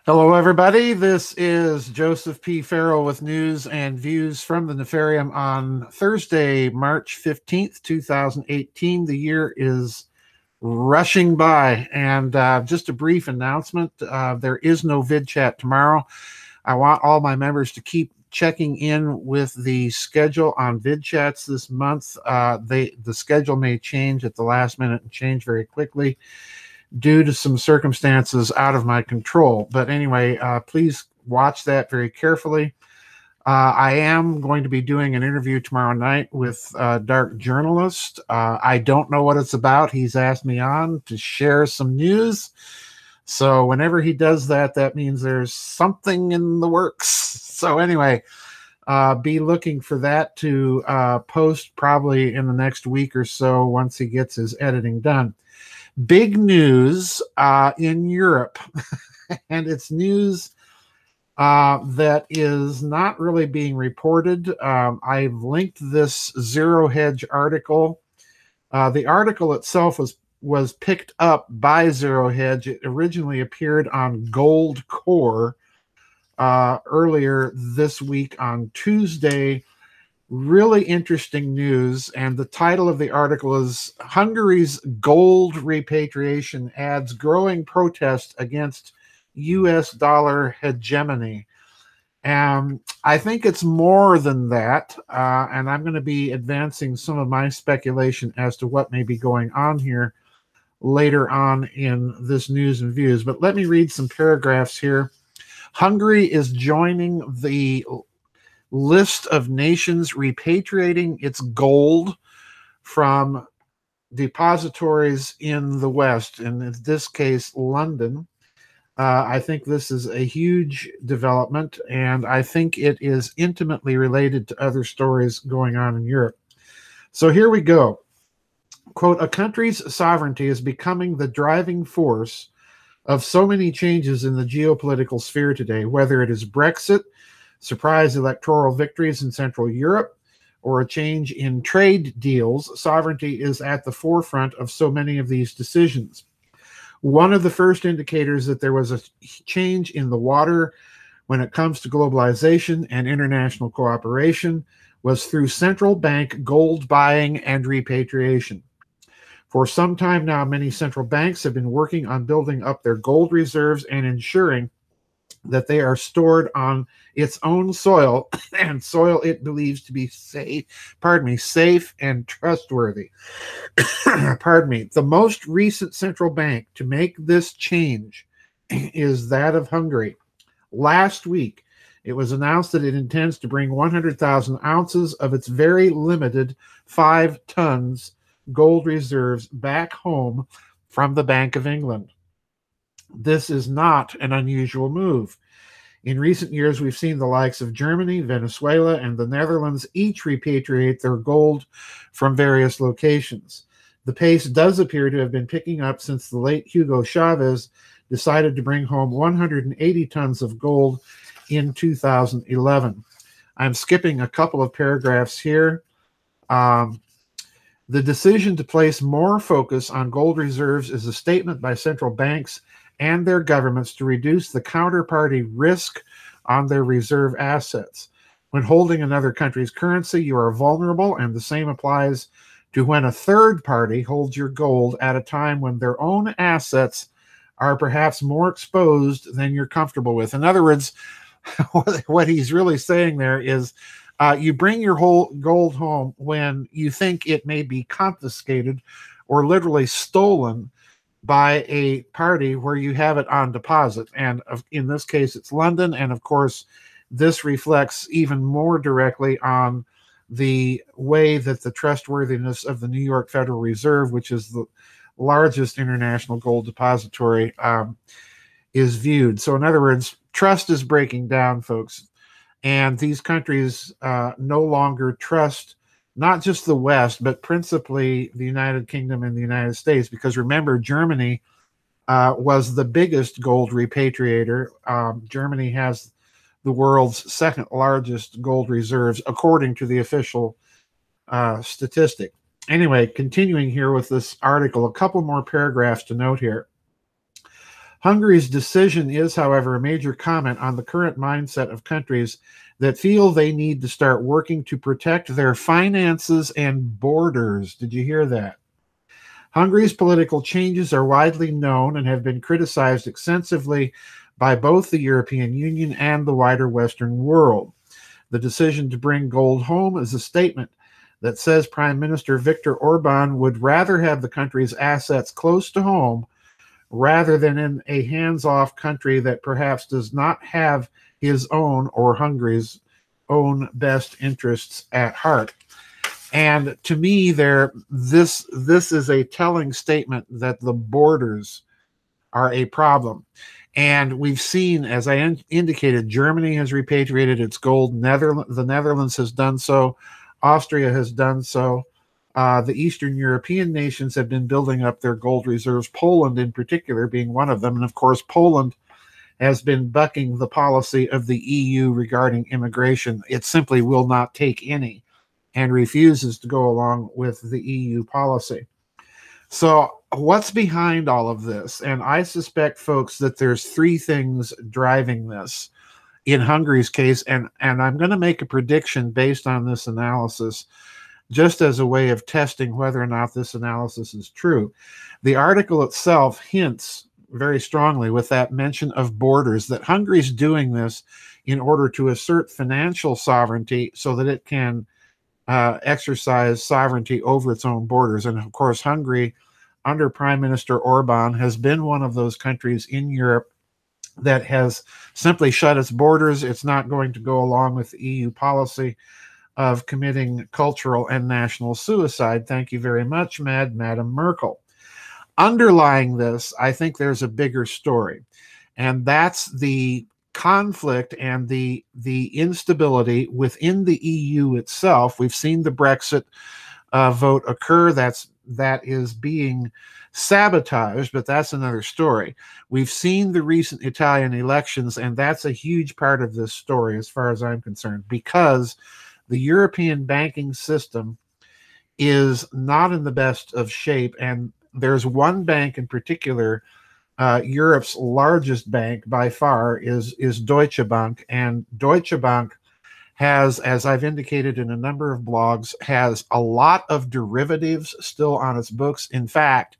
Hello, everybody. This is Joseph P. Farrell with news and views from the Nefarium on Thursday, March 15th, 2018. The year is rushing by, and just a brief announcement. There is no vid chat tomorrow. I want all my members to keep checking in with the schedule on vid chats this month. The schedule may change at the last minute and change very quickly due to some circumstances out of my control. But anyway, please watch that very carefully. I am going to be doing an interview tomorrow night with a dark journalist. I don't know what it's about. He's asked me on to share some news. So whenever he does that, that means there's something in the works. So anyway, be looking for that to post probably in the next week or so once he gets his editing done. Big news in Europe, and it's news that is not really being reported. I've linked this Zero Hedge article. The article itself was picked up by Zero Hedge. It originally appeared on Gold Core earlier this week on Tuesday. Really interesting news, and the title of the article is Hungary's Gold Repatriation Adds Growing Protest Against U.S. Dollar Hegemony. And I think it's more than that, and I'm going to be advancing some of my speculation as to what may be going on here later on in this news and views. But let me read some paragraphs here. Hungary is joining the list of nations repatriating its gold from depositories in the West, and in this case, London. I think this is a huge development, and I think it is intimately related to other stories going on in Europe. So here we go. Quote, a country's sovereignty is becoming the driving force of so many changes in the geopolitical sphere today, whether it is Brexit, surprise electoral victories in Central Europe, or a change in trade deals. Sovereignty is at the forefront of so many of these decisions. One of the first indicators that there was a change in the water when it comes to globalization and international cooperation was through central bank gold buying and repatriation. For some time now, many central banks have been working on building up their gold reserves and ensuring that they are stored on its own soil and soil it believes to be safe and trustworthy. Pardon me. The most recent central bank to make this change is that of Hungary. Last week, it was announced that it intends to bring 100,000 ounces of its very limited 5 tons gold reserves back home from the Bank of England. This is not an unusual move. In recent years, we've seen the likes of Germany, Venezuela, and the Netherlands each repatriate their gold from various locations. The pace does appear to have been picking up since the late Hugo Chavez decided to bring home 180 tons of gold in 2011. I'm skipping a couple of paragraphs here. The decision to place more focus on gold reserves is a statement by central banks and their governments to reduce the counterparty risk on their reserve assets. When holding another country's currency, you are vulnerable, and the same applies to when a third party holds your gold at a time when their own assets are perhaps more exposed than you're comfortable with. In other words, what he's really saying there is you bring your whole gold home when you think it may be confiscated or literally stolen by a party where you have it on deposit. And in this case, it's London. And of course, this reflects even more directly on the way that the trustworthiness of the New York Federal Reserve, which is the largest international gold depository, is viewed. So in other words, trust is breaking down, folks. And these countries no longer trust not just the West, but principally the United Kingdom and the United States. Because remember, Germany was the biggest gold repatriator. Germany has the world's second largest gold reserves, according to the official statistic. Anyway, continuing here with this article, a couple more paragraphs to note here. Hungary's decision is, however, a major comment on the current mindset of countries that feel they need to start working to protect their finances and borders. Did you hear that? Hungary's political changes are widely known and have been criticized extensively by both the European Union and the wider Western world. The decision to bring gold home is a statement that says Prime Minister Viktor Orban would rather have the country's assets close to home rather than in a hands-off country that perhaps does not have his own or Hungary's own best interests at heart. And to me, this is a telling statement that the borders are a problem. And we've seen, as I indicated, Germany has repatriated its gold. The Netherlands has done so. Austria has done so. The Eastern European nations have been building up their gold reserves, Poland in particular being one of them. And of course, Poland has been bucking the policy of the EU regarding immigration. It simply will not take any and refuses to go along with the EU policy. So what's behind all of this? And I suspect, folks, that there's three things driving this in Hungary's case. And I'm going to make a prediction based on this analysis, just as a way of testing whether or not this analysis is true. The article itself hints very strongly, with that mention of borders, that Hungary's doing this in order to assert financial sovereignty so that it can exercise sovereignty over its own borders. And of course, Hungary, under Prime Minister Orban, has been one of those countries in Europe that has simply shut its borders. It's not going to go along with the EU policy of committing cultural and national suicide. Thank you very much, Madam Merkel. Underlying this, I think there's a bigger story, and that's the conflict and the instability within the EU itself. We've seen the Brexit vote occur. That is being sabotaged, but that's another story. We've seen the recent Italian elections, and that's a huge part of this story as far as I'm concerned, because the European banking system is not in the best of shape. And there's one bank in particular, Europe's largest bank by far is Deutsche Bank. And Deutsche Bank has, as I've indicated in a number of blogs, has a lot of derivatives still on its books. In fact,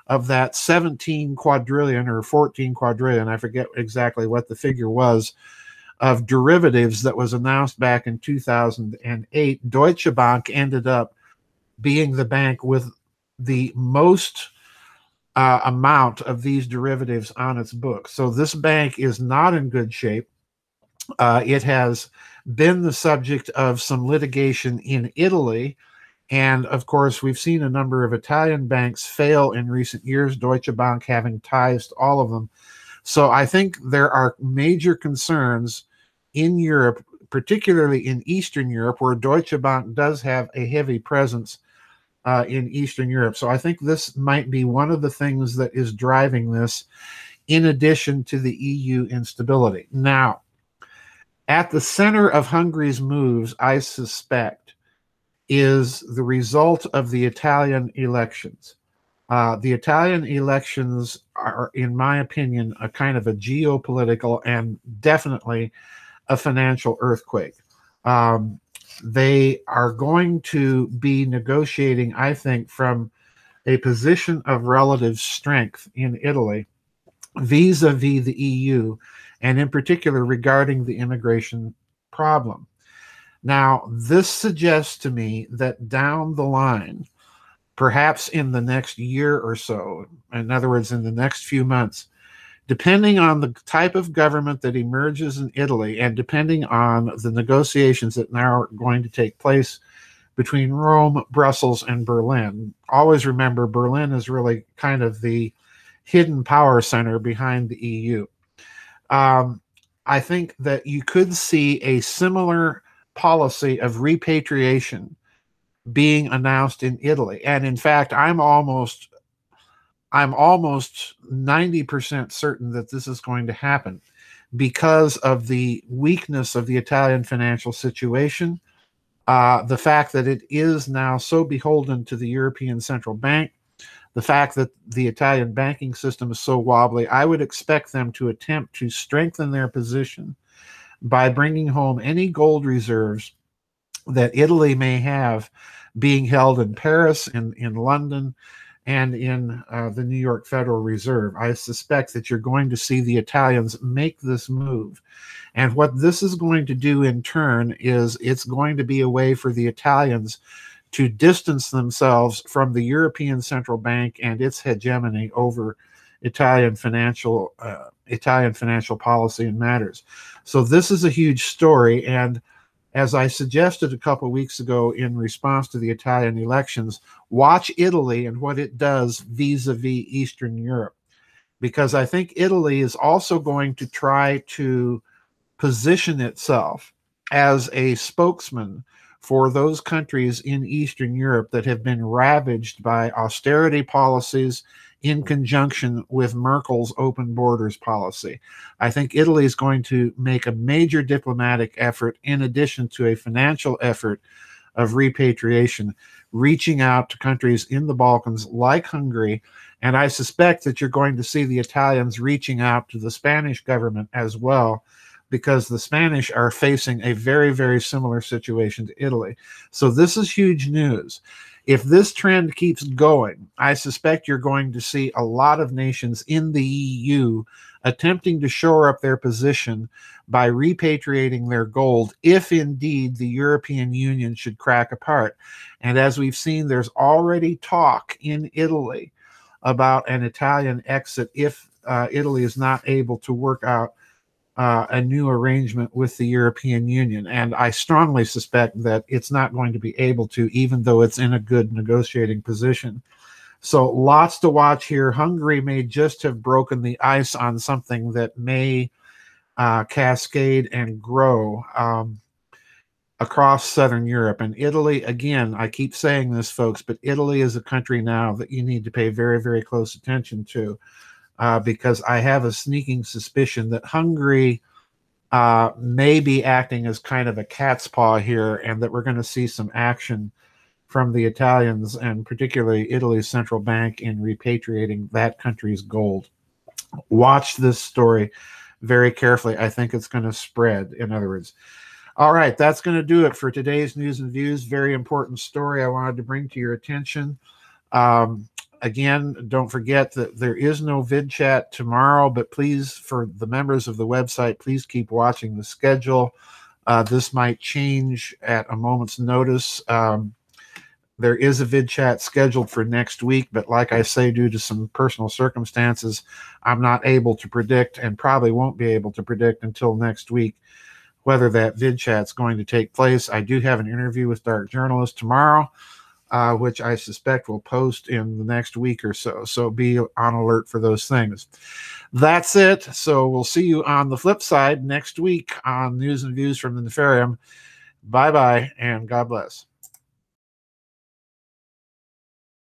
of that 17 quadrillion or 14 quadrillion, I forget exactly what the figure was, of derivatives that was announced back in 2008, Deutsche Bank ended up being the bank with the most amount of these derivatives on its books. So this bank is not in good shape. It has been the subject of some litigation in Italy. And of course, we've seen a number of Italian banks fail in recent years, Deutsche Bank having ties to all of them. So I think there are major concerns in Europe, particularly in Eastern Europe, where Deutsche Bank does have a heavy presence in Eastern Europe. So I think this might be one of the things that is driving this, in addition to the EU instability. Now, at the center of Hungary's moves, I suspect, is the result of the Italian elections. The Italian elections are, in my opinion, a kind of a geopolitical and definitely a financial earthquake. They are going to be negotiating, I think, from a position of relative strength in Italy vis-a-vis the EU, and in particular regarding the immigration problem. Now, this suggests to me that down the line, perhaps in the next year or so, in other words, in the next few months, depending on the type of government that emerges in Italy and depending on the negotiations that now are going to take place between Rome, Brussels, and Berlin. Always remember, Berlin is really kind of the hidden power center behind the EU. I think that you could see a similar policy of repatriation being announced in Italy. And in fact, I'm almost 90% certain that this is going to happen because of the weakness of the Italian financial situation, the fact that it is now so beholden to the European Central Bank, the fact that the Italian banking system is so wobbly, I would expect them to attempt to strengthen their position by bringing home any gold reserves that Italy may have being held in Paris, in London, and in the New York Federal Reserve. I suspect that you're going to see the Italians make this move. And what this is going to do in turn is it's going to be a way for the Italians to distance themselves from the European Central Bank and its hegemony over Italian financial policy and matters. So this is a huge story, and as I suggested a couple of weeks ago in response to the Italian elections, watch Italy and what it does vis-a-vis Eastern Europe, because I think Italy is also going to try to position itself as a spokesman for those countries in Eastern Europe that have been ravaged by austerity policies in conjunction with Merkel's open borders policy. I think Italy is going to make a major diplomatic effort in addition to a financial effort of repatriation, reaching out to countries in the Balkans like Hungary. And I suspect that you're going to see the Italians reaching out to the Spanish government as well, because the Spanish are facing a very, very similar situation to Italy. So this is huge news. If this trend keeps going, I suspect you're going to see a lot of nations in the EU attempting to shore up their position by repatriating their gold, if indeed the European Union should crack apart. And as we've seen, there's already talk in Italy about an Italian exit if Italy is not able to work out a new arrangement with the European Union. And I strongly suspect that it's not going to be able to, even though it's in a good negotiating position. So lots to watch here. Hungary may just have broken the ice on something that may cascade and grow across Southern Europe. And Italy, again, I keep saying this, folks, but Italy is a country now that you need to pay very, very close attention to. Because I have a sneaking suspicion that Hungary may be acting as kind of a cat's paw here, and that we're going to see some action from the Italians, and particularly Italy's central bank, in repatriating that country's gold. Watch this story very carefully. I think it's going to spread, in other words. All right, that's going to do it for today's News and Views. Very important story I wanted to bring to your attention. Again, don't forget that there is no vid chat tomorrow, but please, for the members of the website, please keep watching the schedule. This might change at a moment's notice. There is a vid chat scheduled for next week, but like I say, due to some personal circumstances, I'm not able to predict, and probably won't be able to predict until next week, whether that vid chat's going to take place. I do have an interview with Dark Journalist tomorrow, which I suspect will post in the next week or so. So be on alert for those things. That's it. So we'll see you on the flip side next week on News and Views from the Nefarium. Bye-bye, and God bless.